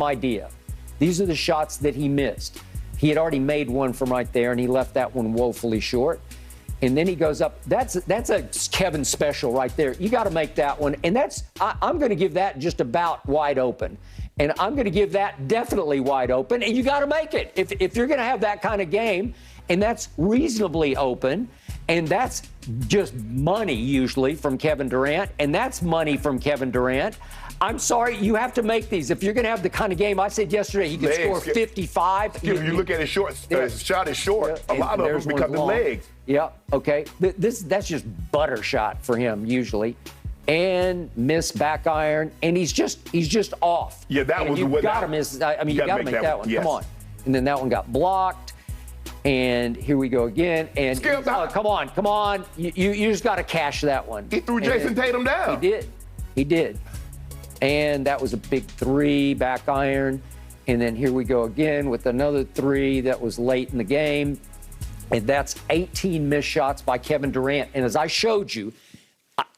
some idea. These are the shots that he missed. He had already made one from right there, and he left that one woefully short. And then he goes up. That's a Kevin special right there. You got to make that one. And I'm going to give that just about wide open. And I'm going to give that definitely wide open. And you got to make it. If you're going to have that kind of game, and that's reasonably open, and that's just money usually from Kevin Durant, and that's money from Kevin Durant. I'm sorry, you have to make these. If you're going to have the kind of game I said yesterday, he could score 55. If you look at his shot is short. A lot of them because of legs. Yeah, okay. That's just butter shot for him usually. And miss back iron, and he's just off. Yeah, that was you got to miss. I mean, you got to make that one. Yes. Come on. And then that one got blocked. And here we go again. And Skip, come on. You just got to cash that one. He threw Jason Tatum down. He did. And that was a big three, back iron. And then here we go again with another three that was late in the game. And that's 18 missed shots by Kevin Durant. And as I showed you,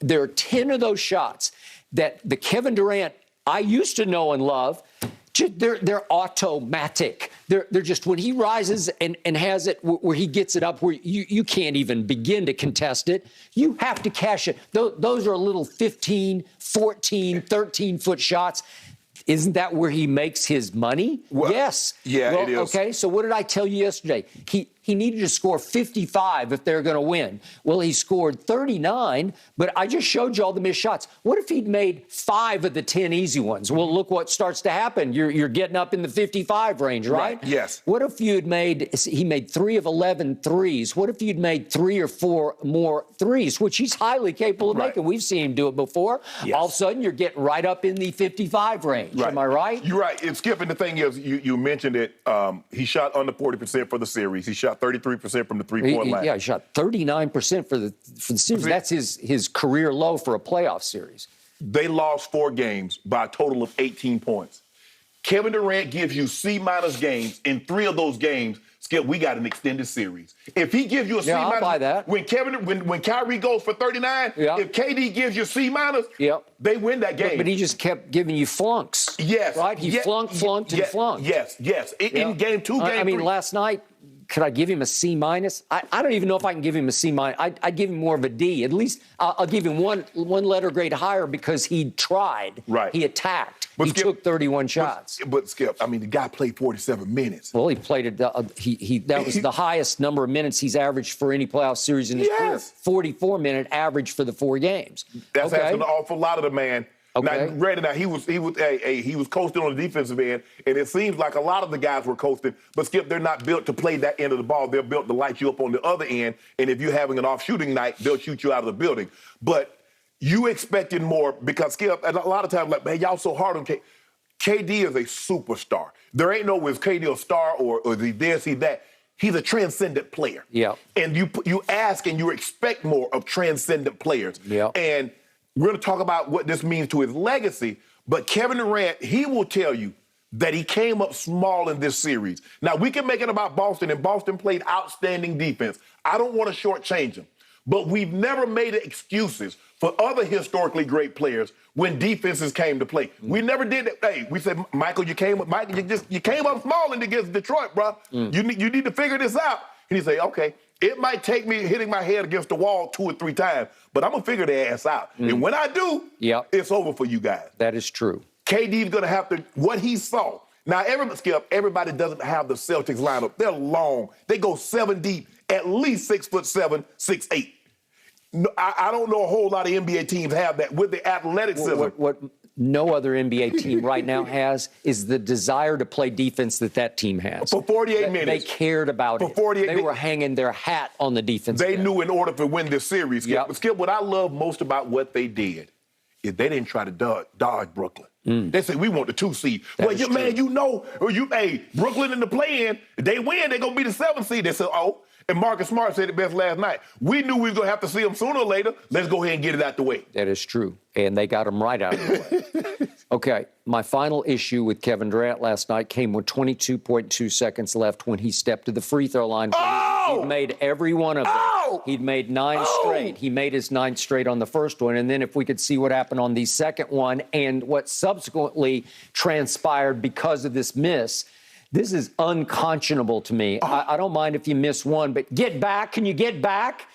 there are 10 of those shots that the Kevin Durant I used to know and love. They're automatic. They're just when he rises and has it where he gets it up where you can't even begin to contest it. You have to cash it. Those are little 15, 14, 13-foot shots. Isn't that where he makes his money? Well, yes. Yeah, it is. Okay, so what did I tell you yesterday? He needed to score 55 if they're going to win. Well, he scored 39, but I just showed you all the missed shots. What if he'd made 5 of the 10 easy ones? Well, look what starts to happen. You're getting up in the 55 range, right? Yes. What if he made 3 of 11 threes? What if you'd made 3 or 4 more threes, which he's highly capable of making? We've seen him do it before. Yes. All of a sudden, you're getting right up in the 55 range. Right. Am I right? You're right. And Skip, and the thing is, you mentioned it. He shot under 40% for the series. He shot 33% from the three-point line. Yeah, he shot 39% for the series. That's his career low for a playoff series. They lost 4 games by a total of 18 points. Kevin Durant gives you C-minus games. In 3 of those games, Skip, we got an extended series. If he gives you a C-minus, I'll buy that. when Kyrie goes for 39, if KD gives you C-minus, they win that game. But he just kept giving you flunks. Yes. Right? He flunked, and flunked. Yes. In game 2, game 3. Last night, could I give him a C-minus? I don't even know if I can give him a C-minus. I'd give him more of a D. At least I'll give him one letter grade higher because he tried. Right. He attacked. But he took 31 shots. But Skip, I mean, the guy played 47 minutes. Well, he played it. That was the highest number of minutes he's averaged for any playoff series in his career. 44-minute average for the 4 games. That's asking an awful lot of the man. Okay. Now, granted, he was coasting on the defensive end, and it seems like a lot of the guys were coasting. But Skip, they're not built to play that end of the ball. They're built to light you up on the other end. And if you're having an off shooting night, they'll shoot you out of the building. But you expected more because Skip, a lot of times, like, man, y'all so hard on KD. KD is a superstar. There ain't no is KD a star or is he this, he that. He's a transcendent player. Yeah. And you ask and you expect more of transcendent players. Yeah. And we're going to talk about what this means to his legacy, but Kevin Durant, he will tell you that he came up small in this series. Now, we can make it about Boston, and Boston played outstanding defense. I don't want to shortchange them, but we've never made excuses for other historically great players when defenses came to play. We never did that. Hey, we said, Michael, you came up small against Detroit, bro. You need to figure this out. And he say, okay. It might take me hitting my head against the wall 2 or 3 times, but I'm going to figure their ass out. And when I do, it's over for you guys. That is true. KD's going to have to, what he saw. Now, everybody doesn't have the Celtics lineup. They're long. They go 7 deep, at least 6'7", 6'8". No, I don't know a whole lot of NBA teams have that with the athleticism. What no other NBA team right now has is the desire to play defense that team has. For 48 minutes. They cared about it. 48 They were hanging their hat on the defense. They knew in order to win this series. Skip, Skip, what I love most about what they did is they didn't try to dodge Brooklyn. They said, we want the 2 seed. Well, man, Brooklyn in the play-in, they win, they're going to be the 7 seed. They said, and Marcus Smart said it best last night. We knew we were going to have to see them sooner or later. Let's go ahead and get it out the way. That is true. And they got him right out of the way. Okay, my final issue with Kevin Durant last night came with 22.2 seconds left when he stept to the free throw line. He'd made every one of them. He'd made 9 straight. He made his 9th straight on the first one. And then if we could see what happened on the second one and what subsequently transpired because of this miss, this is unconscionable to me. I don't mind if you miss one, but get back. Can you get back?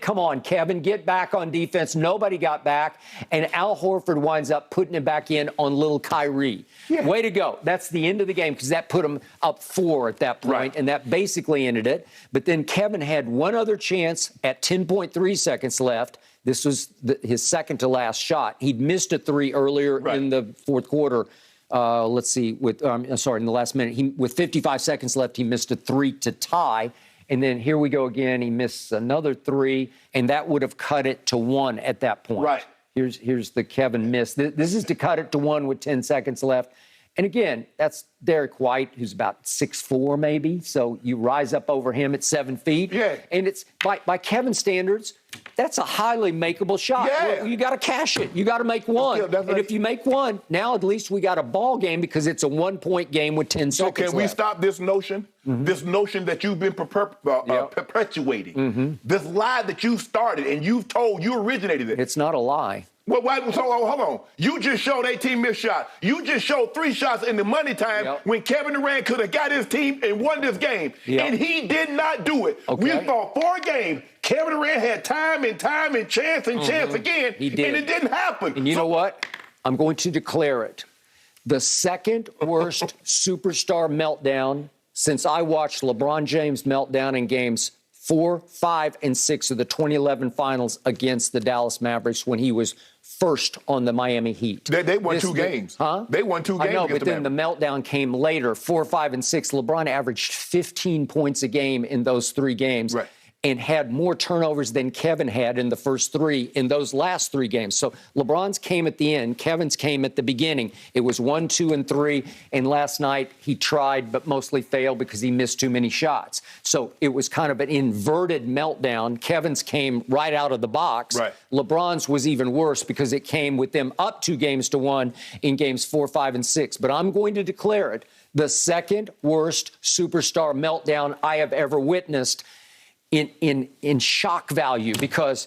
Come on, Kevin, get back on defense. Nobody got back. And Al Horford winds up putting it back in on little Kyrie. Yeah. Way to go. That's the end of the game because that put him up 4 at that point, right. And that basically ended it. But then Kevin had one other chance at 10.3 seconds left. This was his second to last shot. He'd missed a 3 earlier in the fourth quarter. Let's see, in the last minute. With 55 seconds left, he missed a 3 to tie. And then here we go again. He missed another 3, and that would have cut it to 1 at that point. Right. Here's the Kevin miss. This is to cut it to 1 with 10 seconds left. And again, that's Derek White, who's about 6'4", maybe. So you rise up over him at 7 feet. Yeah. And it's by Kevin's standards, that's a highly makeable shot. Yeah. Well, you got to cash it. You got to make one. And if you make one, now at least we got a ball game because it's a 1-point game with 10 seconds left. So can we stop this notion? Mm-hmm. This notion that you've been perpetuating. Mm-hmm. This lie that you started and you originated it. It's not a lie. Well, hold on. You just showed 18 missed shots. You just showed 3 shots in the money time when Kevin Durant could have got his team and won this game. Yep. And he did not do it. Okay. We saw 4 games. Kevin Durant had time and chance and chance again. He did. And it didn't happen. And you know what? I'm going to declare it. The second worst superstar meltdown since I watched LeBron James meltdown in games 4, 5, and 6 of the 2011 finals against the Dallas Mavericks when he was first on the Miami Heat. They won 2 games. Huh? They won 2 games. I know, but then the meltdown came later, 4, 5, and 6. LeBron averaged 15 points a game in those 3 games. Right. And had more turnovers than Kevin had in the first 3 in those last 3 games. So LeBron's came at the end. Kevin's came at the beginning. It was 1, 2, and 3. And last night he tried but mostly failed because he missed too many shots. So it was kind of an inverted meltdown. Kevin's came right out of the box. Right. LeBron's was even worse because it came with them up 2 games to 1 in games 4, 5, and 6. But I'm going to declare it the second worst superstar meltdown I have ever witnessed. In shock value, because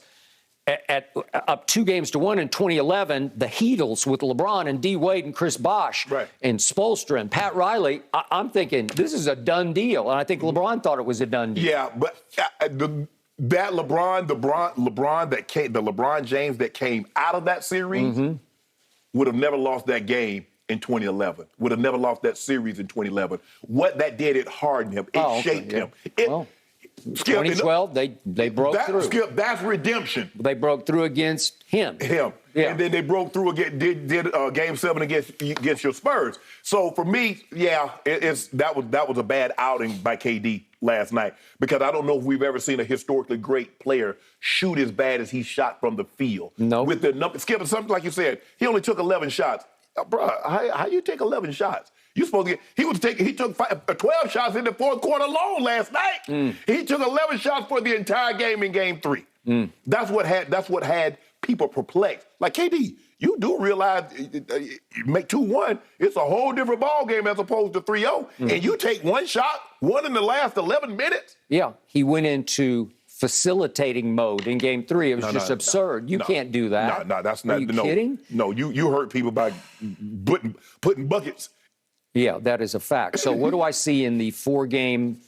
at up 2 games to 1 in 2011, the Heatles with LeBron and D. Wade and Chris Bosh and Spoelstra and Pat Riley, I'm thinking this is a done deal, and I think LeBron thought it was a done deal. Yeah, but the LeBron James that came out of that series would have never lost that game in 2011. Would have never lost that series in 2011. What that did, it hardened him. It shaped him. Skip, 2012, they broke through. Skip, that's redemption. They broke through against him. Yeah. And then they broke through again, did Game 7 against your Spurs. So for me, that was a bad outing by KD last night because I don't know if we've ever seen a historically great player shoot as bad as he shot from the field. No. With the number, Skip, something like you said, he only took 11 shots. Bro, how you take 11 shots? You supposed to get, he took 12 shots in the fourth quarter alone last night. He took 11 shots for the entire game in game 3. That's what had people perplexed. Like, KD, you do realize you make 2-1, it's a whole different ball game as opposed to 3-0. And you take 1 shot, 1 in the last 11 minutes? Yeah, he went into facilitating mode in game 3. It was just absurd. You can't do that. No, that's not. Are you kidding? No, you hurt people by putting buckets. Yeah, that is a fact. So what do I see in the 4-game,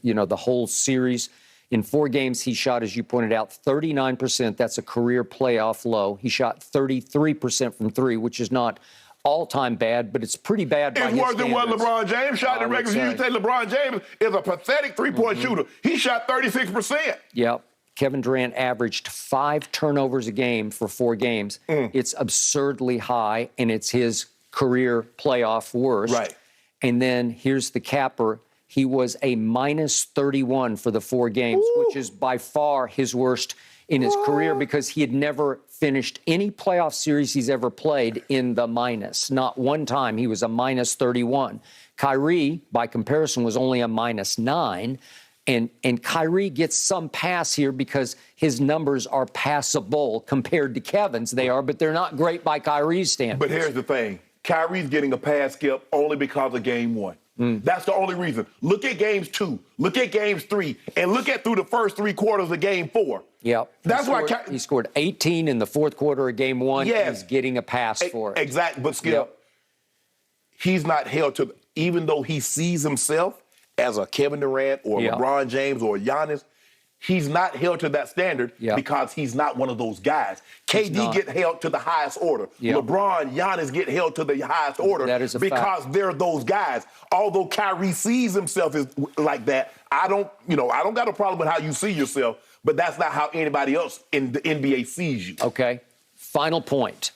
the whole series? In 4 games, he shot, as you pointed out, 39%. That's a career playoff low. He shot 33% from 3, which is not all-time bad, but it's pretty bad by his standards. It's worse than what LeBron James shot in the regular season. You say LeBron James is a pathetic 3-point shooter. He shot 36%. Yeah. Kevin Durant averaged 5 turnovers a game for 4 games. It's absurdly high, and it's his career playoff worst. Right. And then here's the capper. He was a minus 31 for the 4 games, which is by far his worst in his career because he had never finished any playoff series he's ever played in the minus. Not one time. He was a minus 31. Kyrie, by comparison, was only a minus 9. And Kyrie gets some pass here because his numbers are passable compared to Kevin's. They are, but they're not great by Kyrie's standards. But here's the thing. Kyrie's getting a pass, Skip, only because of game 1. That's the only reason. Look at games 2, look at games 3, and look at through the first 3 quarters of game 4. Yep. That's why he scored 18 in the fourth quarter of game 1. Yes. He's getting a pass for it. Exactly. But Skip, he's not held to, even though he sees himself as a Kevin Durant or LeBron James or Giannis, he's not held to that standard because he's not one of those guys. KD get held to the highest order. LeBron, Giannis get held to the highest order because they're those guys. Although Kyrie sees himself as like that, I don't got a problem with how you see yourself, but that's not how anybody else in the NBA sees you. Okay. Final point.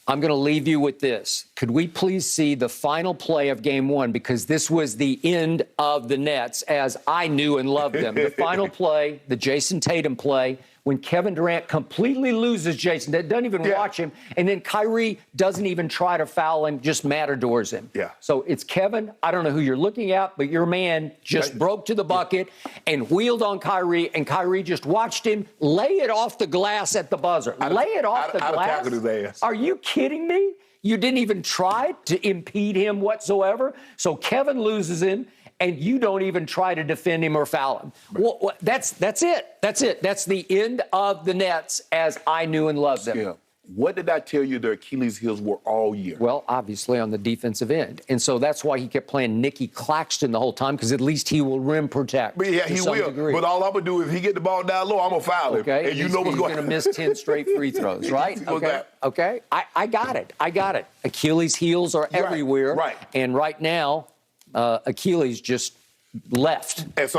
I'm going to leave you with this. Could we please see the final play of game 1? Because this was the end of the Nets as I knew and loved them. The final play, the Jason Tatum play, when Kevin Durant completely loses Jason, doesn't even watch him, and then Kyrie doesn't even try to foul him, just matadors him. So it's Kevin. I don't know who you're looking at, but your man just broke to the bucket and wheeled on Kyrie, and Kyrie just watched him lay it off the glass at the buzzer. Lay it off the glass? His ass. Are you kidding me? You didn't even try to impede him whatsoever. So Kevin loses him, and you don't even try to defend him or foul him. Well, that's it. That's it. That's the end of the Nets as I knew and loved them. What did I tell you their Achilles heels were all year? Well, obviously on the defensive end. And so that's why he kept playing Nicky Claxton the whole time, because at least he will rim protect. But yeah, he will. Degree. But all I'm going to do is he get the ball down low, I'm going to foul him. Okay. And you know what's going to miss 10 straight free throws, right? Okay. I got it. Achilles heels are everywhere. Right. And right now, Achilles just left. And so